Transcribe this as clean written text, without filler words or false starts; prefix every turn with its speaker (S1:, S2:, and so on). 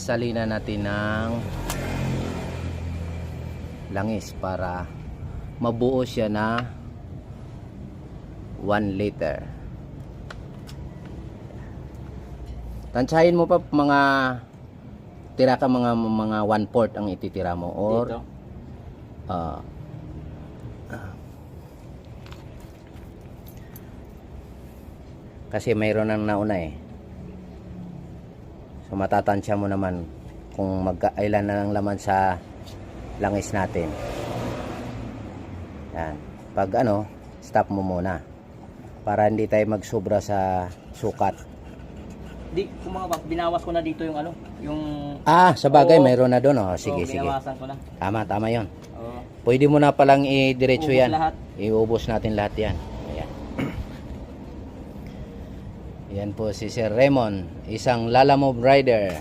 S1: salina natin ng langis para mabuo siya na 1 liter. Tansyahin mo pa mga tira ka mga 1/4 ang ititira mo or
S2: Dito.
S1: Kasi mayroon nang nauna eh. So matatansya mo naman kung magkailan na lang laman sa langis natin. Yan. Pag stop mo muna para hindi tayo magsobra sa sukat.
S2: Di, kung mga binawas ko na dito yung yung...
S1: Sa bagay
S2: Oo.
S1: mayroon na doon. Sige,
S2: Oo,
S1: sige.
S2: binawasan ko na.
S1: Tama 'yon.
S2: Oo.
S1: Pwede mo na palang i-diretso
S2: Ubos
S1: yan.
S2: lahat.
S1: Iubos natin lahat yan. Ayan. Yan po si Sir Raymond, isang Lalamove rider.